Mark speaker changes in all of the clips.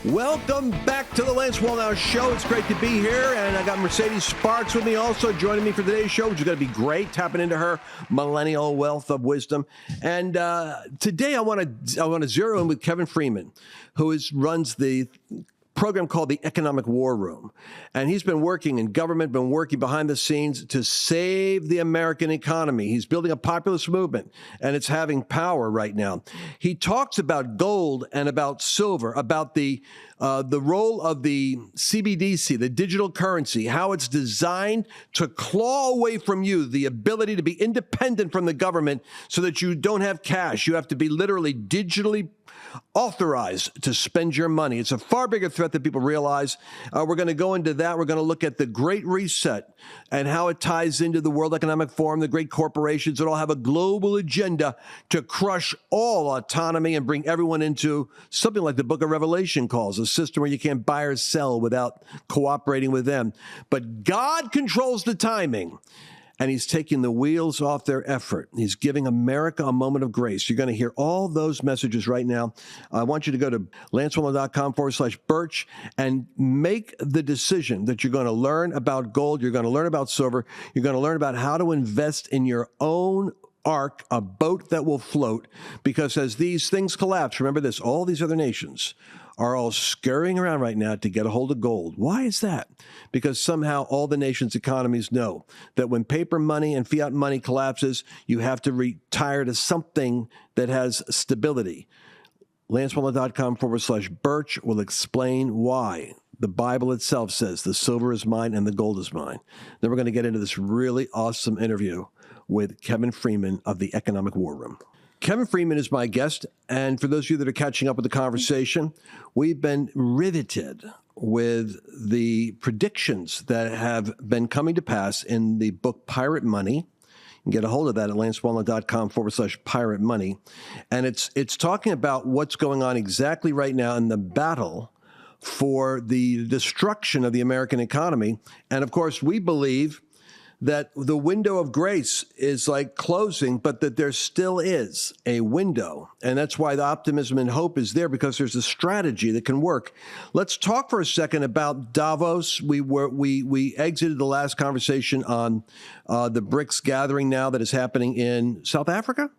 Speaker 1: Welcome back to the Lance Wallnau Show. It's great to be here, and I got Mercedes Sparks with me also joining me for today's show, which is going to be great, tapping into her millennial wealth of wisdom. And today I want to zero in with Kevin Freeman, who runs the program called the Economic War Room. And he's been working in government, been working behind the scenes to save the American economy. He's building a populist movement, and it's having power right now. He talks about gold and about silver, about the role of the CBDC, the digital currency, how it's designed to claw away from you the ability to be independent from the government so that you don't have cash. You have to be literally digitally authorized to spend your money. It's a far bigger threat than people realize. We're going to go into that. We're going to look at the Great Reset and how it ties into the World Economic Forum, the great corporations that all have a global agenda to crush all autonomy and bring everyone into something like the Book of Revelation calls, a system where you can't buy or sell without cooperating with them. But God controls the timing. And he's taking the wheels off their effort. He's giving America a moment of grace. You're going to hear all those messages right now. I want you to go to lancewallnau.com/Birch and make the decision that you're going to learn about gold. You're going to learn about silver. You're going to learn about how to invest in your own ark, a boat that will float. Because as these things collapse, remember this, all these other nations are all scurrying around right now to get a hold of gold. Why is that? Because somehow all the nations' economies know that when paper money and fiat money collapses, you have to retire to something that has stability. LanceWallnau.com/Birch will explain why. The Bible itself says the silver is mine and the gold is mine. Then we're going to get into this really awesome interview with Kevin Freeman of the Economic War Room. Kevin Freeman is my guest, and for those of you that are catching up with the conversation, we've been riveted with the predictions that have been coming to pass in the book Pirate Money. You can get a hold of that at lancewallnau.com/Pirate Money. And it's talking about what's going on exactly right now in the battle for the destruction of the American economy. And of course, we believe that the window of grace is like closing, but that there still is a window. And that's why the optimism and hope is there, because there's a strategy that can work. Let's talk for a second about Davos. We exited the last conversation on the BRICS gathering now that is happening in South Africa.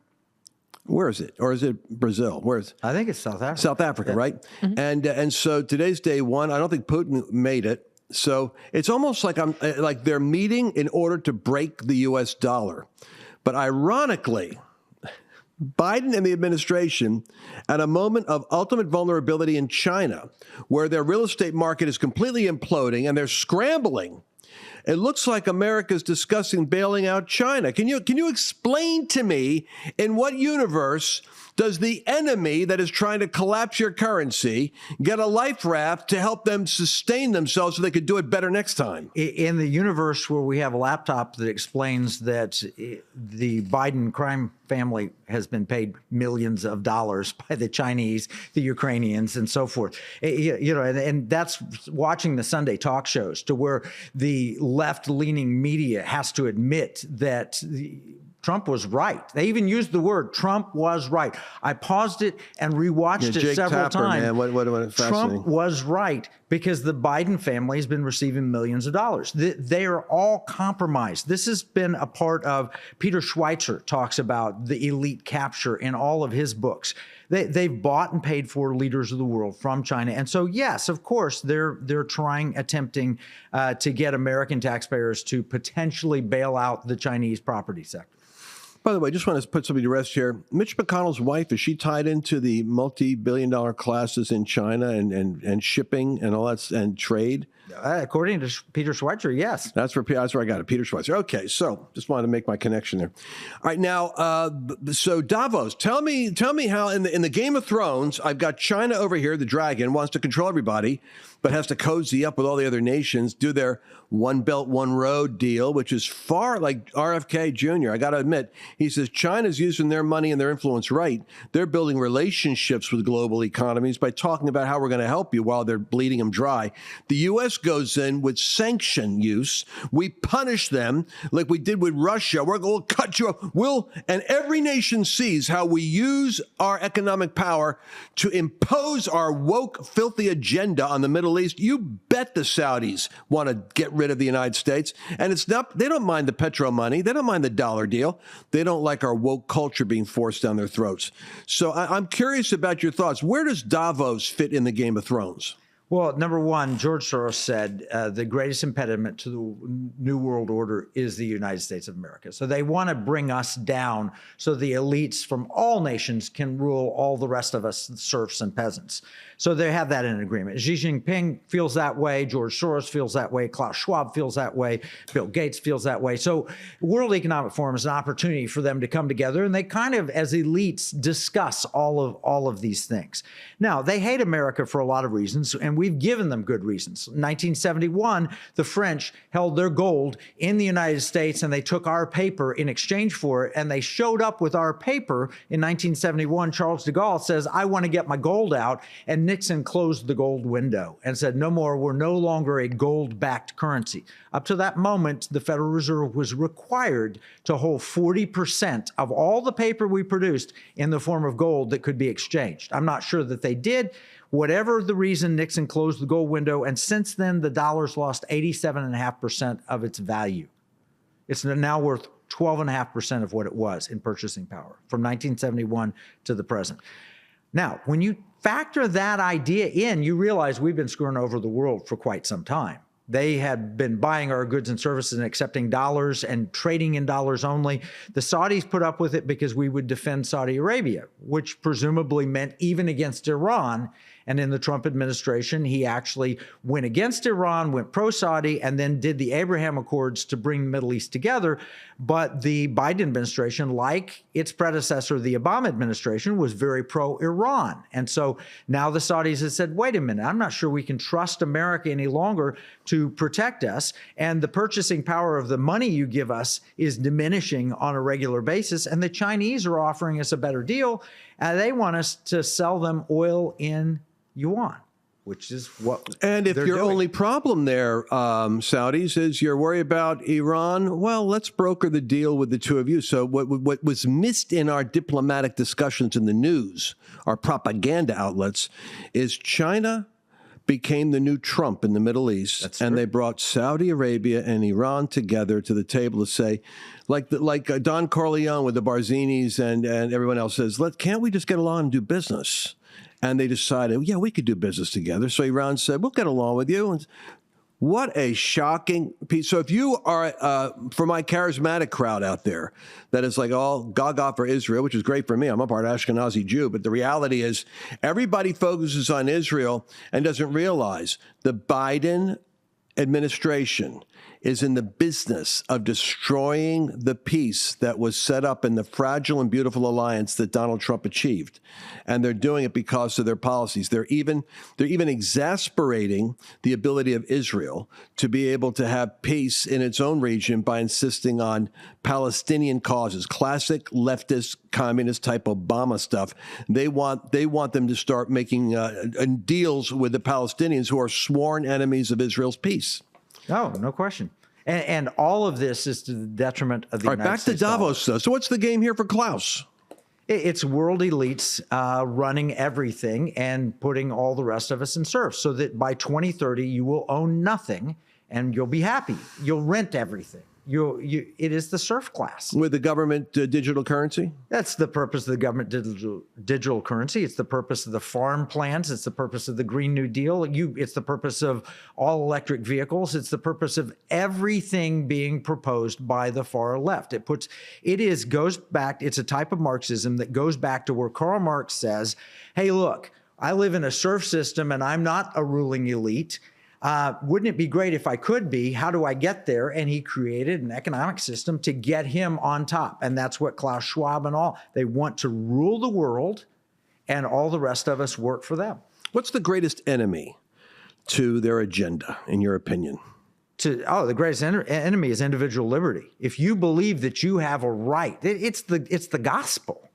Speaker 1: Where is it? Or is it Brazil? Where is it?
Speaker 2: I think it's South Africa.
Speaker 1: South Africa, yeah. Right? Mm-hmm. And so today's day one. I don't think Putin made it. So it's almost like they're meeting in order to break the U.S. dollar. But ironically, Biden and the administration, at a moment of ultimate vulnerability in China, where their real estate market is completely imploding and they're scrambling, it looks like America's discussing bailing out China. Can you explain to me, in what universe does the enemy that is trying to collapse your currency get a life raft to help them sustain themselves so they could do it better next time?
Speaker 2: In the universe where we have a laptop that explains that the Biden crime family has been paid millions of dollars by the Chinese, the Ukrainians, and so forth. And that's watching the Sunday talk shows, to where the left-leaning media has to admit that Trump was right. They even used the word Trump was right. I paused it and rewatched it several times.
Speaker 1: Man, what
Speaker 2: Trump was right, because the Biden family has been receiving millions of dollars. They are all compromised. This has been a part of, Peter Schweitzer talks about the elite capture in all of his books. They've bought and paid for leaders of the world from China. And so, yes, of course, they're attempting to get American taxpayers to potentially bail out the Chinese property sector.
Speaker 1: By the way, I just want to put something to rest here. Mitch McConnell's wife, is she tied into the multi-billion-dollar classes in China and shipping and all that, and trade?
Speaker 2: According to Peter Schweitzer, yes.
Speaker 1: That's where I got it, Peter Schweitzer. Okay, so just wanted to make my connection there. All right, now, so Davos, tell me how in the Game of Thrones, I've got China over here, the dragon, wants to control everybody, but has to cozy up with all the other nations, do their one belt, one road deal, which is far like RFK Jr. I got to admit, He says China's using their money and their influence right. They're building relationships with global economies by talking about how we're going to help you while they're bleeding them dry. The U.S. goes in with sanction use. We punish them like we did with Russia. We'll cut you off. And every nation sees how we use our economic power to impose our woke, filthy agenda on the Middle East. You bet the Saudis want to get rid of the United States. And it's not, they don't mind the petro money. They don't mind the dollar deal. They don't like our woke culture being forced down their throats. So I'm curious about your thoughts. Where does Davos fit in the Game of Thrones?
Speaker 2: Well, number one, George Soros said the greatest impediment to the New World Order is the United States of America. So they want to bring us down so the elites from all nations can rule all the rest of us, serfs and peasants. So they have that in agreement. Xi Jinping feels that way. George Soros feels that way. Klaus Schwab feels that way. Bill Gates feels that way. So World Economic Forum is an opportunity for them to come together, and they kind of, as elites, discuss all of these things. Now, they hate America for a lot of reasons, and we've given them good reasons. In 1971, the French held their gold in the United States, and they took our paper in exchange for it, and they showed up with our paper in 1971. Charles de Gaulle says, I want to get my gold out, and Nixon closed the gold window and said, no more, we're no longer a gold-backed currency. Up to that moment, the Federal Reserve was required to hold 40% of all the paper we produced in the form of gold that could be exchanged. I'm not sure that they did. Whatever the reason, Nixon closed the gold window, and since then, the dollar's lost 87.5% of its value. It's now worth 12.5% of what it was in purchasing power from 1971 to the present. Now, when you factor that idea in, you realize we've been screwing over the world for quite some time. They had been buying our goods and services and accepting dollars and trading in dollars only. The Saudis put up with it because we would defend Saudi Arabia, which presumably meant even against Iran. And in the Trump administration, he actually went against Iran, went pro-Saudi, and then did the Abraham Accords to bring the Middle East together. But the Biden administration, like its predecessor, the Obama administration, was very pro-Iran. And so now the Saudis have said, wait a minute, I'm not sure we can trust America any longer to protect us. And the purchasing power of the money you give us is diminishing on a regular basis. And the Chinese are offering us a better deal. They want us to sell them oil in yuan, which is what
Speaker 1: And if your
Speaker 2: doing.
Speaker 1: only problem there, Saudis, is you're worried about Iran, well, let's broker the deal with the two of you. So what was missed in our diplomatic discussions in the news, our propaganda outlets, is China became the new Trump in the Middle East.
Speaker 2: That's
Speaker 1: and
Speaker 2: true.
Speaker 1: they brought Saudi Arabia and Iran together to the table to say, like Don Corleone with the Barzinis and everyone else says, can't we just get along and do business? And they decided, yeah, we could do business together. So Iran said, we'll get along with you. And what a shocking piece. So if you are, for my charismatic crowd out there, that is like all gaga for Israel, which is great for me. I'm a part Ashkenazi Jew. But the reality is everybody focuses on Israel and doesn't realize the Biden administration is in the business of destroying the peace that was set up in the fragile and beautiful alliance that Donald Trump achieved. And they're doing it because of their policies. They're even exasperating the ability of Israel to be able to have peace in its own region by insisting on Palestinian causes, classic leftist, communist type Obama stuff. They want them to start making deals with the Palestinians who are sworn enemies of Israel's peace.
Speaker 2: Oh, no question. And all of this is to the detriment of the United
Speaker 1: Back to
Speaker 2: States dollar.
Speaker 1: Davos, though. So what's the game here for Klaus?
Speaker 2: It's world elites running everything and putting all the rest of us in serfs so that by 2030, you will own nothing and you'll be happy. You'll rent everything. It is the serf class.
Speaker 1: With the government digital currency?
Speaker 2: That's the purpose of the government digital currency. It's the purpose of the farm plans. It's the purpose of the Green New Deal. It's the purpose of all electric vehicles. It's the purpose of everything being proposed by the far left. Goes back. It's a type of Marxism that goes back to where Karl Marx says, hey, look, I live in a serf system and I'm not a ruling elite. Wouldn't it be great if I could be? How do I get there? And he created an economic system to get him on top. And that's what Klaus Schwab and all, they want to rule the world and all the rest of us work for them.
Speaker 1: What's the greatest enemy to their agenda, in your opinion?
Speaker 2: the greatest enemy is individual liberty. If you believe that you have a right, it's the gospel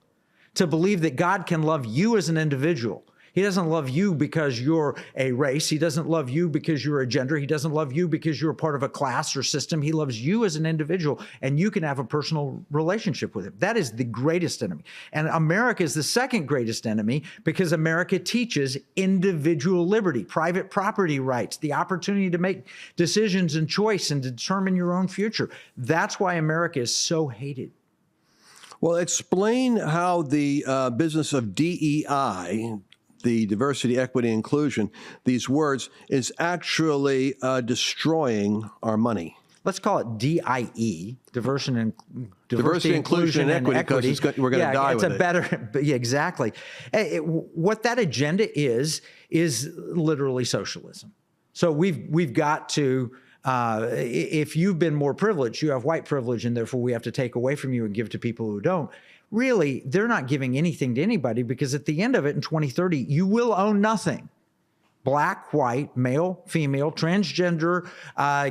Speaker 2: to believe that God can love you as an individual. He doesn't love you because you're a race. He doesn't love you because you're a gender. He doesn't love you because you're a part of a class or system. He loves you as an individual, and you can have a personal relationship with him. That is the greatest enemy. And America is the second greatest enemy because America teaches individual liberty, private property rights, the opportunity to make decisions and choice and determine your own future. That's why America is so hated.
Speaker 1: Well, explain how the business of DEI, the diversity, equity, inclusion, these words, is actually destroying our money.
Speaker 2: Let's call it DIE, diversity,
Speaker 1: inclusion, and equity, because we're going to die with it.
Speaker 2: It's a better, yeah, exactly. What that agenda is literally socialism. So we've got to, if you've been more privileged, you have white privilege, and therefore we have to take away from you and give to people who don't. Really, they're not giving anything to anybody, because at the end of it in 2030, you will own nothing. Black, white, male, female, transgender,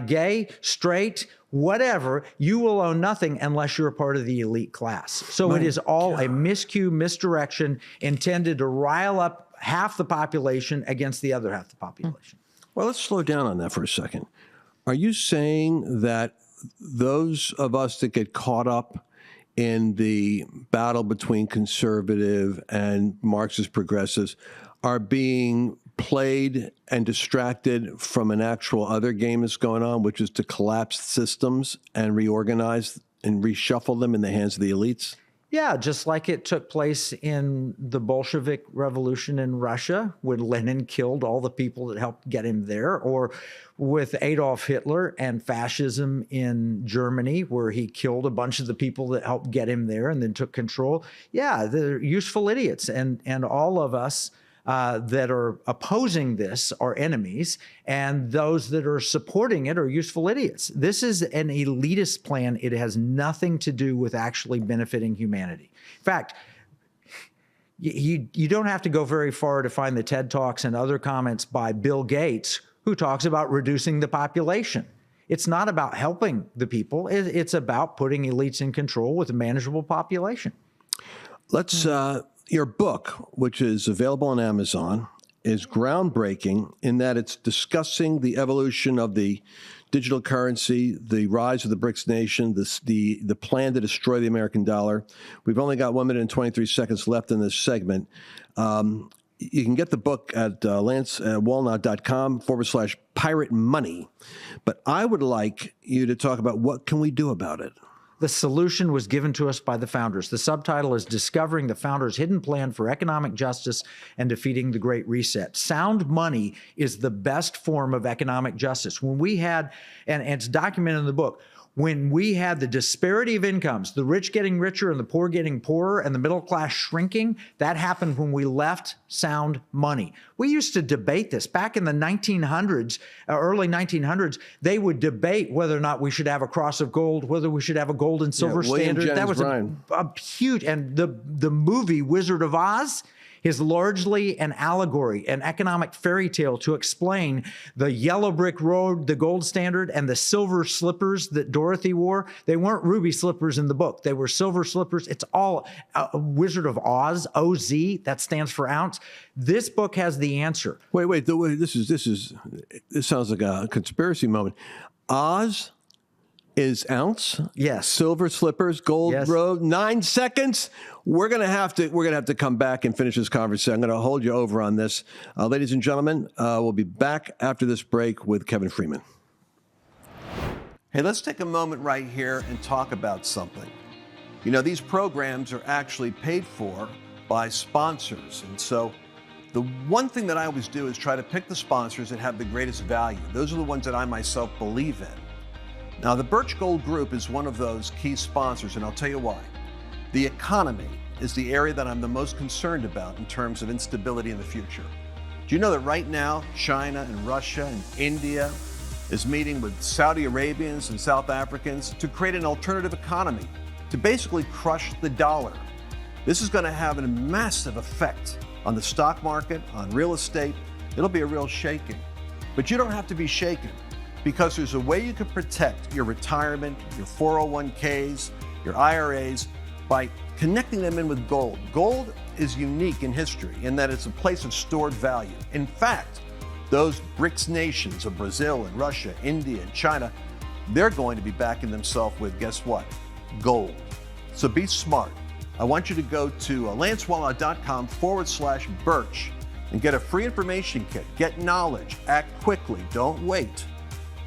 Speaker 2: gay, straight, whatever, you will own nothing unless you're a part of the elite class. So it is all a miscue, misdirection intended to rile up half the population against the other half of the population.
Speaker 1: Well, let's slow down on that for a second. Are you saying that those of us that get caught up in the battle between conservative and Marxist progressives are being played and distracted from an actual other game that's going on, which is to collapse systems and reorganize and reshuffle them in the hands of the elites?
Speaker 2: Yeah, just like it took place in the Bolshevik Revolution in Russia when Lenin killed all the people that helped get him there, or with Adolf Hitler and fascism in Germany, where he killed a bunch of the people that helped get him there and then took control. Yeah, they're useful idiots. And all of us that are opposing this are enemies, and those that are supporting it are useful idiots. This is an elitist plan. It has nothing to do with actually benefiting humanity. In fact, you don't have to go very far to find the TED Talks and other comments by Bill Gates, who talks about reducing the population. It's not about helping the people. It's about putting elites in control with a manageable population.
Speaker 1: Let's your book, which is available on Amazon, is groundbreaking in that it's discussing the evolution of the digital currency, the rise of the BRICS nation, the plan to destroy the American dollar. We've only got 1 minute and 23 seconds left in this segment. You can get the book at lancewallnau.com/pirate money. But I would like you to talk about what can we do about it.
Speaker 2: The solution was given to us by the founders. The subtitle is Discovering the Founders' Hidden Plan for Economic Justice and Defeating the Great Reset. Sound money is the best form of economic justice. When we had, and it's documented in the book, when we had the disparity of incomes, the rich getting richer and the poor getting poorer and the middle class shrinking, that happened when we left sound money. We used to debate this. Back in the 1900s, early 1900s, they would debate whether or not we should have a cross of gold, whether we should have a gold and silver standard. That was a huge, and the movie Wizard of Oz is largely an allegory, an economic fairy tale to explain the yellow brick road, the gold standard, and the silver slippers that Dorothy wore. They weren't ruby slippers in the book. They were silver slippers. It's all Wizard of Oz, OZ, that stands for ounce. This book has the answer.
Speaker 1: Wait, this sounds like a conspiracy moment. Oz is ounce?
Speaker 2: Yes.
Speaker 1: Silver slippers, gold road, 9 seconds. We're gonna have to come back and finish this conversation. I'm gonna hold you over on this. Ladies and gentlemen, we'll be back after this break with Kevin Freeman. Hey, let's take a moment right here and talk about something. You know, these programs are actually paid for by sponsors. And so the one thing that I always do is try to pick the sponsors that have the greatest value. Those are the ones that I myself believe in. Now, the Birch Gold Group is one of those key sponsors, and I'll tell you why. The economy is the area that I'm the most concerned about in terms of instability in the future. Do you know that right now, China and Russia and India is meeting with Saudi Arabians and South Africans to create an alternative economy, to basically crush the dollar? This is going to have a massive effect on the stock market, on real estate. It'll be a real shaking. But you don't have to be shaken. because there's a way you can protect your retirement, your 401ks, your IRAs by connecting them in with gold. Gold is unique in history in that it's a place of stored value. In fact, those BRICS nations of Brazil and Russia, India and China, they're going to be backing themselves with, guess what? Gold. So be smart. I want you to go to lancewallnau.com/Birch and get a free information kit. Get knowledge, act quickly, don't wait.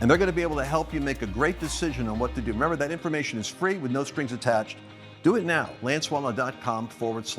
Speaker 1: And they're going to be able to help you make a great decision on what to do. Remember, that information is free with no strings attached. Do it now, lancewallnau.com/Birch.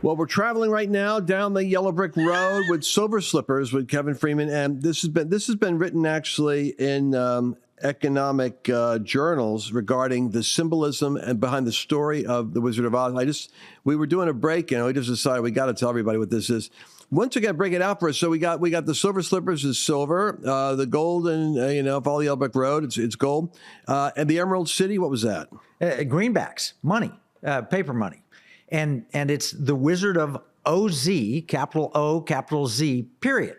Speaker 1: Well, we're traveling right now down the yellow brick road with Silver Slippers with Kevin Freeman, and this has been written actually in economic journals regarding the symbolism and behind the story of the Wizard of Oz. We were doing a break, and we just decided we got to tell everybody what this is. Once again, break it out for us. So we got the Silver Slippers is silver, the golden, follow the yellow brick road, it's gold, and the Emerald City. What was that?
Speaker 2: Greenbacks, money, paper money. And it's the Wizard of OZ, capital O, capital Z, period,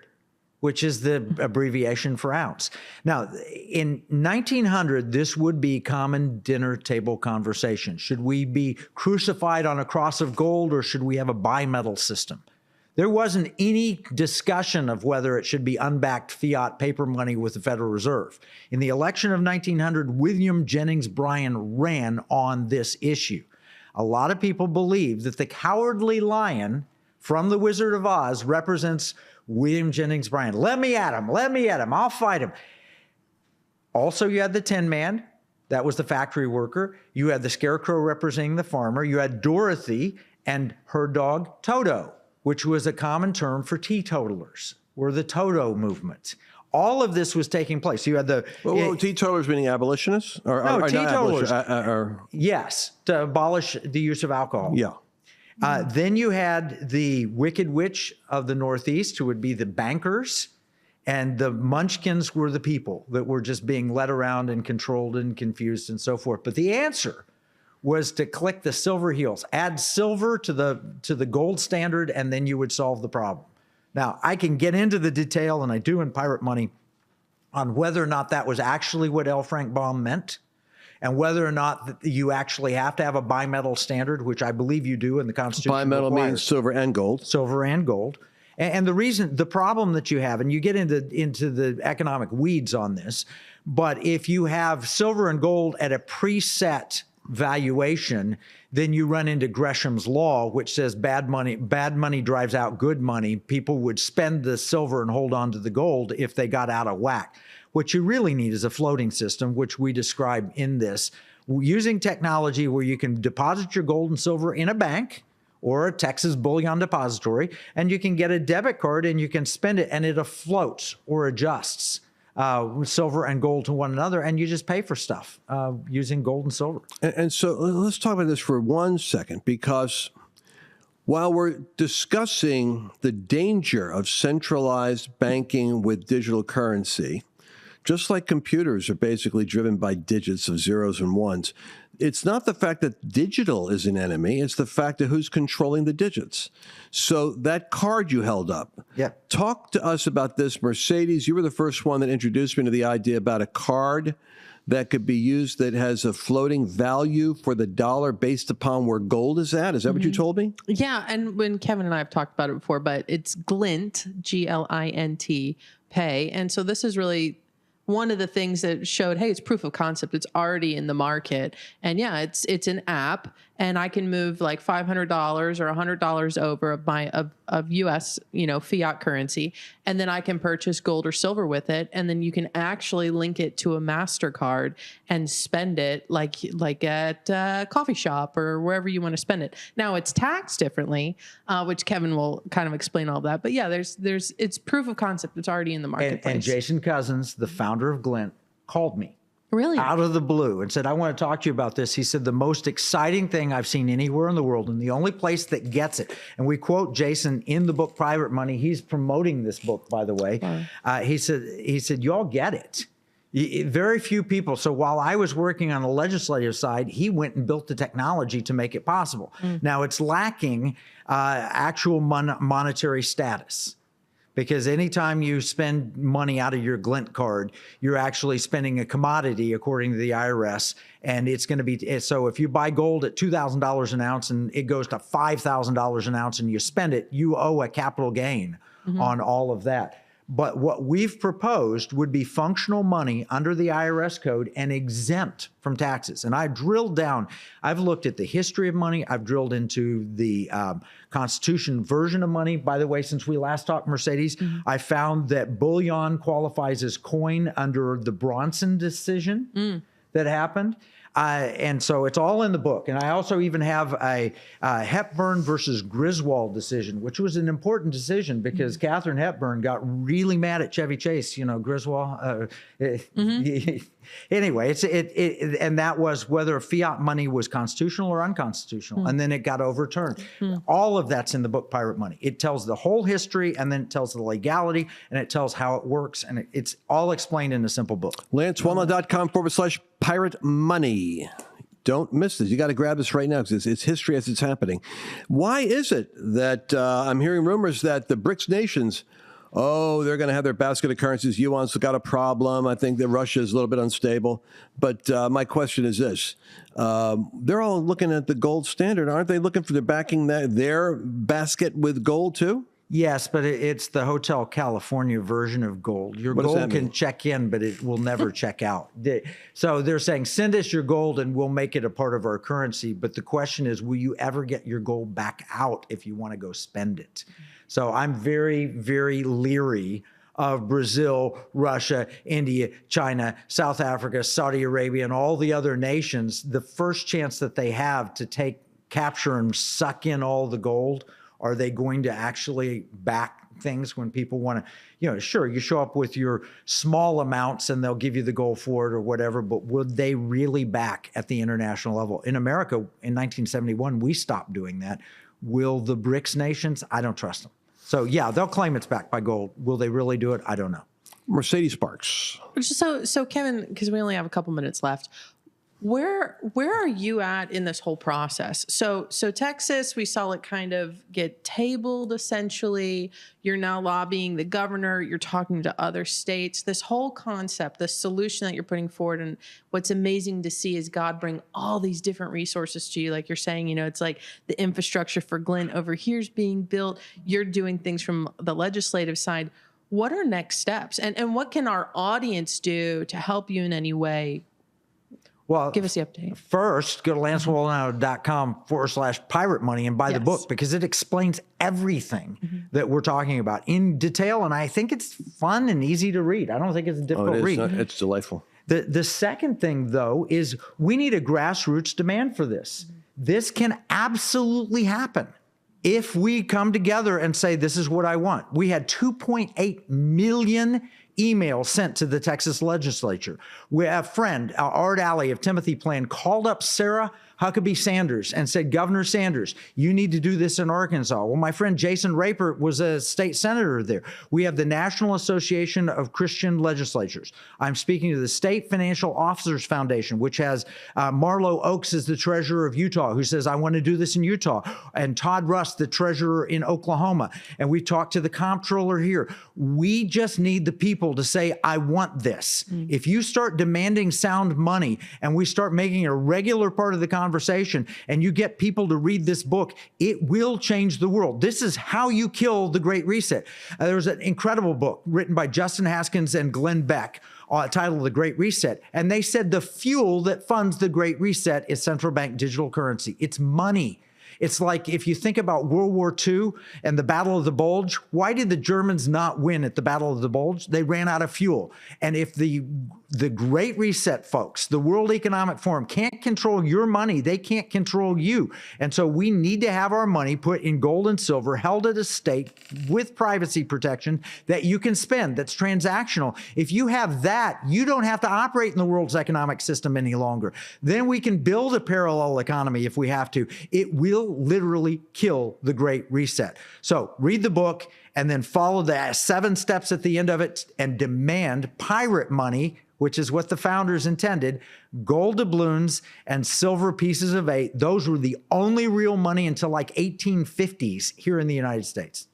Speaker 2: which is the abbreviation for ounce. Now, in 1900, this would be common dinner table conversation. Should we be crucified on a cross of gold, or should we have a bimetal system? There wasn't any discussion of whether it should be unbacked fiat paper money with the Federal Reserve. In the election of 1900, William Jennings Bryan ran on this issue. A lot of people believe that the cowardly lion from the Wizard of Oz represents William Jennings Bryan. Let me at him. I'll fight him. Also, you had the Tin Man. That was the factory worker. You had the Scarecrow representing the farmer. You had Dorothy and her dog Toto, which was a common term for teetotalers, or the Toto movement. All of this was taking place. You had the
Speaker 1: teetotalers meaning abolitionists,
Speaker 2: or teetotalers.
Speaker 1: Yes,
Speaker 2: to abolish the use of alcohol.
Speaker 1: Yeah.
Speaker 2: Then you had the Wicked Witch of the Northeast, who would be the bankers, and the Munchkins were the people that were just being led around and controlled and confused and so forth. But the answer was to click the silver heels, add silver to the gold standard, and then you would solve the problem. Now, I can get into the detail, and I do in Pirate Money, on whether or not that was actually what L. Frank Baum meant, and whether or not you actually have to have a bimetal standard, which I believe you do in the Constitution.
Speaker 1: Bimetal means silver and gold.
Speaker 2: Silver and gold. And the problem that you have, and you get into the economic weeds on this, but if you have silver and gold at a preset valuation, then you run into Gresham's law, which says bad money drives out good money. People would spend the silver and hold on to the gold if they got out of whack. What you really need is a floating system, which we describe in this, using technology where you can deposit your gold and silver in a bank or a Texas Bullion Depository, and you can get a debit card and you can spend it, and it floats or adjusts silver and gold to one another, and you just pay for stuff using gold and silver.
Speaker 1: And so let's talk about this for 1 second, because while we're discussing the danger of centralized banking with digital currency, just like computers are basically driven by digits of zeros and ones, it's not the fact that digital is an enemy, it's the fact of who's controlling the digits. So that card you held up, talk to us about this. Mercedes, you were the first one that introduced me to the idea about a card that could be used that has a floating value for the dollar based upon where gold is at. Is that what you told me?
Speaker 3: Yeah, and when Kevin and I have talked about it before, but it's Glint, Glint, pay. And so this is really one of the things that showed, hey, it's proof of concept. It's already in the market. And yeah, it's an app, and I can move like $500 or $100 over of US, fiat currency. And then I can purchase gold or silver with it. And then you can actually link it to a MasterCard and spend it like at a coffee shop or wherever you want to spend it. Now it's taxed differently, which Kevin will kind of explain all that. But yeah, it's proof of concept. It's already in the marketplace.
Speaker 2: And Jason Cousins, the founder of Glint, called me.
Speaker 3: Really?
Speaker 2: Out of the blue, and said, I want to talk to you about this. He said, the most exciting thing I've seen anywhere in the world, and the only place that gets it. And we quote Jason in the book Private Money. He's promoting this book, by the way. He said, y'all get it. Very few people. So while I was working on the legislative side, he went and built the technology to make it possible. Now it's lacking actual monetary status. Because anytime you spend money out of your Glint card, you're actually spending a commodity according to the IRS. And it's going to be, so if you buy gold at $2,000 an ounce and it goes to $5,000 an ounce and you spend it, you owe a capital gain on all of that. But what we've proposed would be functional money under the IRS code and exempt from taxes. And I drilled down, I've looked at the history of money. I've drilled into the Constitution version of money. By the way, since we last talked, Mercedes, I found that bullion qualifies as coin under the Bronson decision that happened. And so it's all in the book. And I also even have a Hepburn versus Griswold decision, which was an important decision because Katharine Hepburn got really mad at Chevy Chase, Griswold. Anyway, and that was whether fiat money was constitutional or unconstitutional. And then it got overturned. All of that's in the book, Pirate Money. It tells the whole history, and then it tells the legality, and it tells how it works. And it's all explained in a simple book.
Speaker 1: LanceWallnau.com/pirate money. Don't miss this. You got to grab this right now because it's history as it's happening. Why is it that I'm hearing rumors that the BRICS nations, they're going to have their basket of currencies. Yuan's got a problem. I think that Russia is a little bit unstable. But my question is this. They're all looking at the gold standard. Aren't they looking for the backing their basket with gold too?
Speaker 2: Yes, but it's the Hotel California version of gold. Your gold can check in, but it will never check out. So they're saying, send us your gold and we'll make it a part of our currency. But the question is, will you ever get your gold back out if you want to go spend it? So I'm very, very leery of Brazil, Russia, India, China, South Africa, Saudi Arabia, and all the other nations. The first chance that they have to capture and suck in all the gold, are they going to actually back things when people want to, sure, you show up with your small amounts and they'll give you the gold for it or whatever, but would they really back at the international level? In America, in 1971, we stopped doing that. Will the BRICS nations? I don't trust them. So yeah, they'll claim it's backed by gold. Will they really do it? I don't know.
Speaker 1: Mercedes Sparks.
Speaker 3: So Kevin, because we only have a couple minutes left, where are you at in this whole process? So Texas, we saw it kind of get tabled essentially. You're now lobbying the governor. You're talking to other states. This whole concept, the solution that you're putting forward, and what's amazing to see is God bring all these different resources to you. Like you're saying, it's like the infrastructure for Glenn over here is being built. You're doing things from the legislative side. What are next steps? And what can our audience do to help you in any way?
Speaker 2: Well,
Speaker 3: give us the update.
Speaker 2: First, go to LanceWallnau.com/pirate money and buy the book because it explains everything that we're talking about in detail. And I think it's fun and easy to read. I don't think it's a difficult read.
Speaker 1: It's delightful.
Speaker 2: The second thing, though, is we need a grassroots demand for this. This can absolutely happen if we come together and say, this is what I want. We had 2.8 million email sent to the Texas legislature. We have a friend, Art Alley of Timothy Plan, called up Sarah Huckabee Sanders and said, Governor Sanders, you need to do this in Arkansas. Well, my friend Jason Raper was a state senator there. We have the National Association of Christian Legislatures. I'm speaking to the State Financial Officers Foundation, which has Marlo Oaks as the treasurer of Utah, who says, I want to do this in Utah. And Todd Rust, the treasurer in Oklahoma. And we talked to the comptroller here. We just need the people to say, I want this. If you start demanding sound money and we start making it a regular part of the conversation and you get people to read this book, it will change the world. This is how you kill the Great Reset. There was an incredible book written by Justin Haskins and Glenn Beck titled The Great Reset. And they said the fuel that funds the Great Reset is central bank digital currency. It's money. It's like if you think about World War II and the Battle of the Bulge, why did the Germans not win at the Battle of the Bulge? They ran out of fuel. And if the Great Reset folks, the World Economic Forum can't control your money, they can't control you. And so we need to have our money put in gold and silver, held at a stake with privacy protection that you can spend, that's transactional. If you have that, you don't have to operate in the world's economic system any longer. Then we can build a parallel economy if we have to. It will literally kill the Great Reset. So read the book and then follow the 7 steps at the end of it and demand pirate money which is what the founders intended, gold doubloons and silver pieces of 8, those were the only real money until like 1850s here in the United States.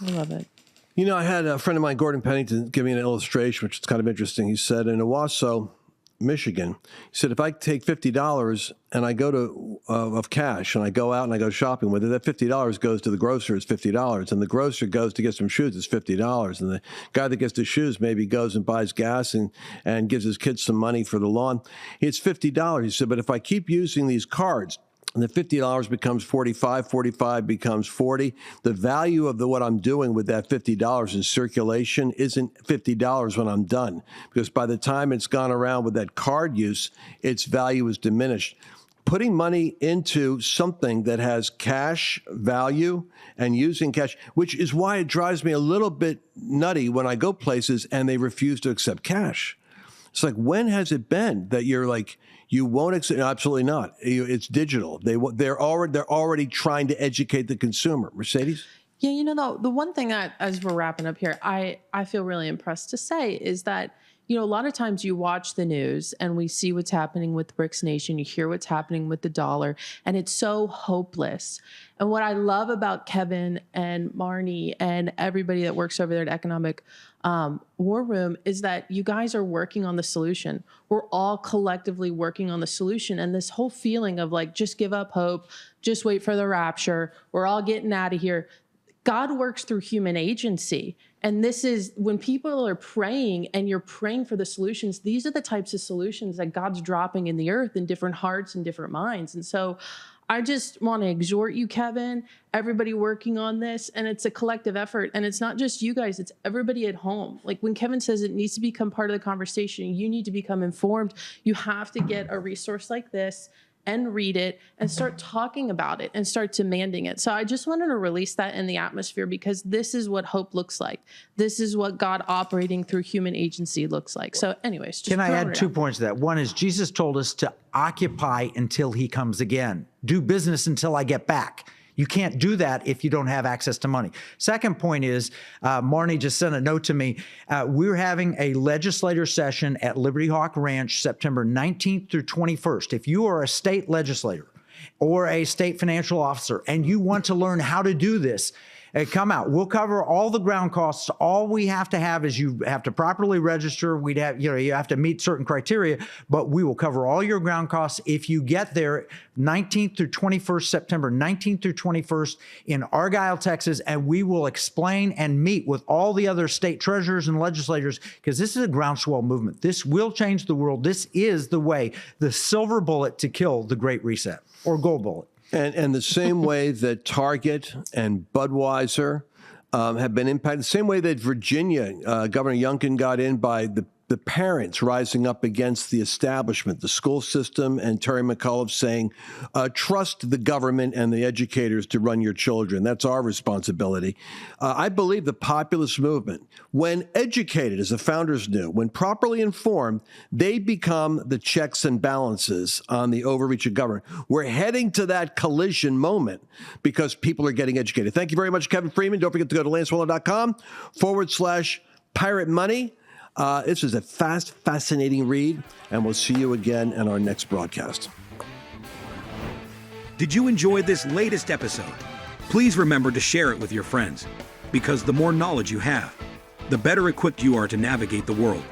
Speaker 3: I love it.
Speaker 1: You know, I had a friend of mine, Gordon Pennington, give me an illustration, which is kind of interesting. He said in Owasso, Michigan, he said, if I take $50 and I go to of cash and I go out and I go shopping with it, that $50 goes to the grocer, it's $50, and the grocer goes to get some shoes, it's $50, and the guy that gets the shoes maybe goes and buys gas and gives his kids some money for the lawn. It's $50. He said, but if I keep using these cards, and the $50 becomes $45, $45 becomes $40. The value of what I'm doing with that $50 in circulation isn't $50 when I'm done, because by the time it's gone around with that card use, its value is diminished. Putting money into something that has cash value and using cash, which is why it drives me a little bit nutty when I go places and they refuse to accept cash. It's like, when has it been that you're like, you won't accept? Absolutely not. It's digital. They're already trying to educate the consumer. Mercedes?
Speaker 3: Yeah, you know, the one thing that, as we're wrapping up here, I feel really impressed to say is that, you know, a lot of times you watch the news and we see what's happening with BRICS Nation, you hear what's happening with the dollar, and it's so hopeless. And what I love about Kevin and Marnie and everybody that works over there at Economic War Room is that you guys are working on the solution. We're all collectively working on the solution. And this whole feeling of like, just give up hope, just wait for the rapture, we're all getting out of here. God works through human agency. And this is when people are praying and you're praying for the solutions, these are the types of solutions that God's dropping in the earth in different hearts and different minds. And so I just want to exhort you, Kevin, everybody working on this, and it's a collective effort. And it's not just you guys, it's everybody at home. Like when Kevin says it needs to become part of the conversation, you need to become informed. You have to get a resource like this and read it and start talking about it and start demanding it. So I just wanted to release that in the atmosphere, because this is what hope looks like. This is what God operating through human agency looks like. So anyways, just
Speaker 2: can I add 2 points to that? One is Jesus told us to occupy until he comes again. Do business until I get back. You can't do that if you don't have access to money. Second point is, Marnie just sent a note to me. We're having a legislator session at Liberty Hawk Ranch, September 19th through 21st. If you are a state legislator or a state financial officer and you want to learn how to do this, come out. We'll cover all the ground costs. All we have to have is you have to properly register. You have to meet certain criteria, but we will cover all your ground costs. If you get there 19th through 21st, September 19th through 21st in Argyle, Texas, and we will explain and meet with all the other state treasurers and legislators, because this is a groundswell movement. This will change the world. This is the way, the silver bullet to kill the Great Reset, or gold bullet.
Speaker 1: And the same way that Target and Budweiser have been impacted, the same way that Virginia, Governor Youngkin got in by the parents rising up against the establishment, the school system, and Terry McAuliffe saying, trust the government and the educators to run your children. That's our responsibility. I believe the populist movement, when educated, as the founders knew, when properly informed, they become the checks and balances on the overreach of government. We're heading to that collision moment because people are getting educated. Thank you very much, Kevin Freeman. Don't forget to go to lancewallnau.com/pirate money. This is a fascinating read, and we'll see you again in our next broadcast.
Speaker 4: Did you enjoy this latest episode? Please remember to share it with your friends, because the more knowledge you have, the better equipped you are to navigate the world.